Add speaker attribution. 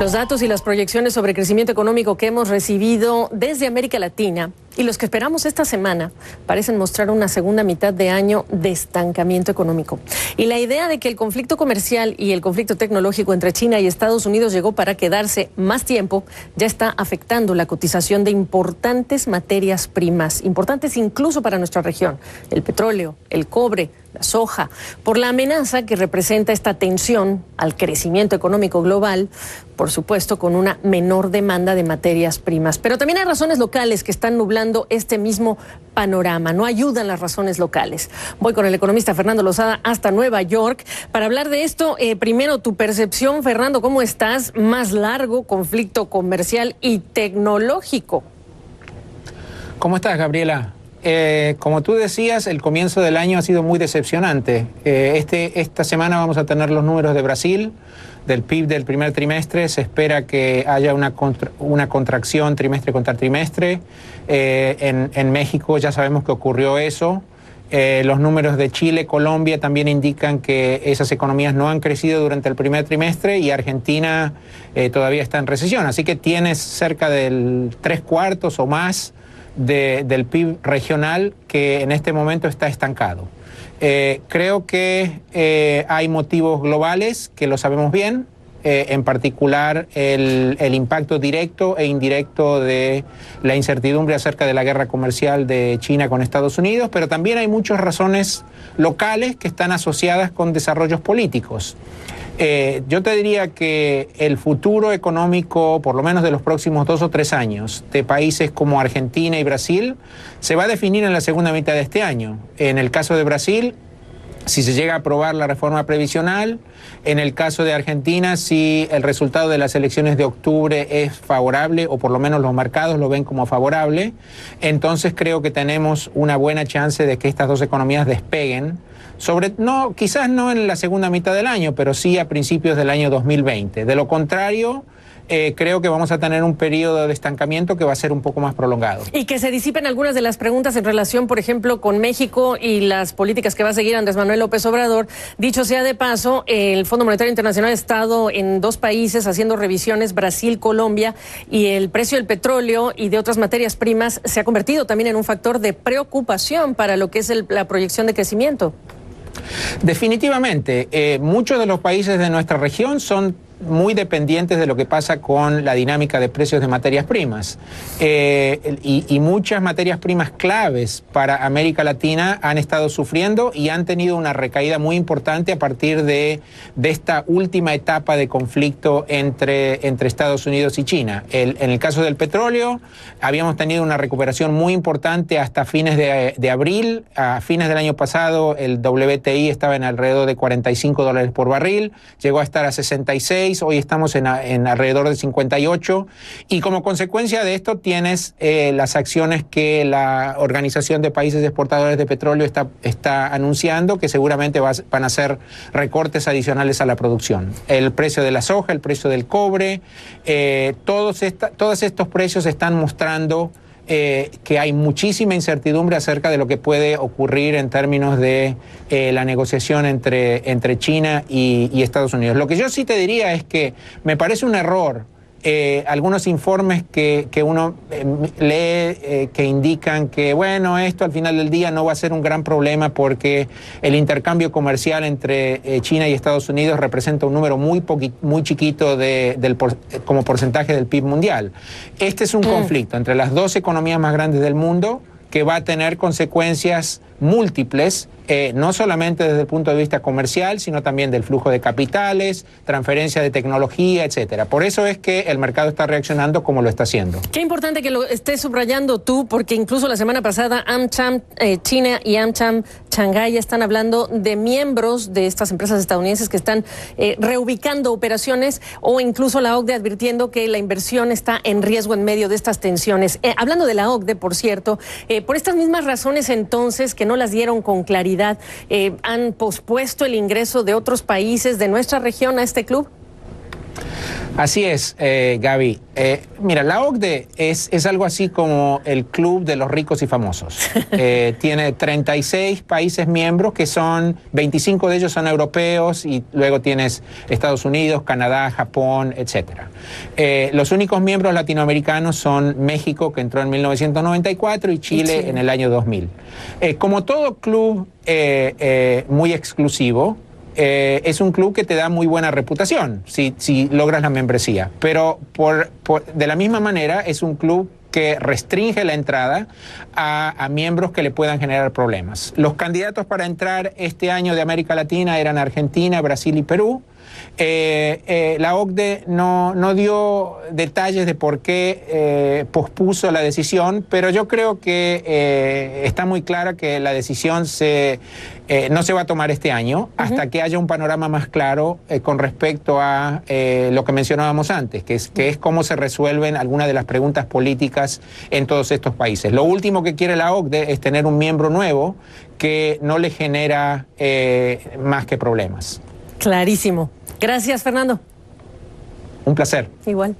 Speaker 1: Los datos y las proyecciones sobre crecimiento económico que hemos recibido desde América Latina y los que esperamos esta semana parecen mostrar una segunda mitad de año de estancamiento económico. Y la idea de que el conflicto comercial y el conflicto tecnológico entre China y Estados Unidos llegó para quedarse más tiempo ya está afectando la cotización de importantes materias primas, importantes incluso para nuestra región: el petróleo, el cobre, la soja, por la amenaza que representa esta tensión al crecimiento económico global, por supuesto con una menor demanda de materias primas. Pero también hay razones locales que están nublando este mismo panorama. No ayudan las razones locales. Voy con el economista Fernando Lozada hasta Nueva York para hablar de esto. Primero, tu percepción, Fernando, ¿cómo estás? Más largo conflicto comercial y tecnológico.
Speaker 2: ¿Cómo estás, Gabriela? Como tú decías, el comienzo del año ha sido muy decepcionante. Esta semana vamos a tener los números de Brasil, del PIB del primer trimestre. Se espera que haya una contracción trimestre contra trimestre. En México ya sabemos que ocurrió eso. Los números de Chile, Colombia también indican que esas economías no han crecido durante el primer trimestre, y Argentina todavía está en recesión. Así que tienes cerca del 3/4 o más del PIB regional que en este momento está estancado. Creo que hay motivos globales que lo sabemos bien, en particular el impacto directo e indirecto de la incertidumbre acerca de la guerra comercial de China con Estados Unidos, pero también hay muchas razones locales que están asociadas con desarrollos políticos. Yo te diría que el futuro económico, por lo menos de los próximos 2 o 3 años, de países como Argentina y Brasil, se va a definir en la segunda mitad de este año. En el caso de Brasil, si se llega a aprobar la reforma previsional; en el caso de Argentina, si el resultado de las elecciones de octubre es favorable, o por lo menos los mercados lo ven como favorable, entonces creo que tenemos una buena chance de que estas dos economías despeguen, quizás no en la segunda mitad del año, pero sí a principios del año 2020. De lo contrario, creo que vamos a tener un periodo de estancamiento que va a ser un poco más prolongado.
Speaker 1: Y que se disipen algunas de las preguntas en relación, por ejemplo, con México y las políticas que va a seguir Andrés Manuel López Obrador. Dicho sea de paso, el Fondo Monetario Internacional ha estado en 2 países haciendo revisiones, Brasil, Colombia, y el precio del petróleo y de otras materias primas se ha convertido también en un factor de preocupación para lo que es la proyección de crecimiento.
Speaker 2: Definitivamente, muchos de los países de nuestra región son muy dependientes de lo que pasa con la dinámica de precios de materias primas. Y muchas materias primas claves para América Latina han estado sufriendo y han tenido una recaída muy importante a partir de esta última etapa de conflicto entre Estados Unidos y China. En el caso del petróleo, habíamos tenido una recuperación muy importante hasta fines de abril. A fines del año pasado, el WTI estaba en alrededor de $45 por barril, llegó a estar a 66. Hoy estamos en alrededor de 58, y como consecuencia de esto tienes las acciones que la Organización de Países Exportadores de Petróleo está anunciando, que seguramente van a ser recortes adicionales a la producción. El precio de la soja, el precio del cobre, todos estos precios están mostrando que hay muchísima incertidumbre acerca de lo que puede ocurrir en términos de la negociación entre China y Estados Unidos. Lo que yo sí te diría es que me parece un error algunos informes que uno lee que indican que, bueno, esto al final del día no va a ser un gran problema porque el intercambio comercial entre China y Estados Unidos representa un número muy chiquito como porcentaje del PIB mundial. Este es un conflicto entre las 2 economías más grandes del mundo que va a tener consecuencias múltiples, no solamente desde el punto de vista comercial, sino también del flujo de capitales, transferencia de tecnología, etcétera. Por eso es que el mercado está reaccionando como lo está haciendo.
Speaker 1: Qué importante que lo estés subrayando tú, porque incluso la semana pasada AmCham China y AmCham Shanghái están hablando de miembros de estas empresas estadounidenses que están reubicando operaciones, o incluso la OCDE advirtiendo que la inversión está en riesgo en medio de estas tensiones. Hablando de la OCDE, por cierto, por estas mismas razones entonces que no las dieron con claridad, han pospuesto el ingreso de otros países de nuestra región a este club.
Speaker 2: Así es, Gaby. Mira, la OCDE es algo así como el club de los ricos y famosos. Tiene 36 países miembros, que son 25 de ellos son europeos, y luego tienes Estados Unidos, Canadá, Japón, etc. Los únicos miembros latinoamericanos son México, que entró en 1994, y Chile en el año 2000. Como todo club muy exclusivo, es un club que te da muy buena reputación si logras la membresía, pero de la misma manera es un club que restringe la entrada a miembros que le puedan generar problemas. Los candidatos para entrar este año de América Latina eran Argentina, Brasil y Perú. La OCDE no dio detalles de por qué pospuso la decisión, pero yo creo que está muy clara que la decisión no se va a tomar este año hasta que haya un panorama más claro con respecto a lo que mencionábamos antes, que es cómo se resuelven algunas de las preguntas políticas en todos estos países. Lo último que quiere la OCDE es tener un miembro nuevo que no le genera más que problemas.
Speaker 1: Clarísimo. Gracias, Fernando.
Speaker 2: Un placer.
Speaker 1: Igual.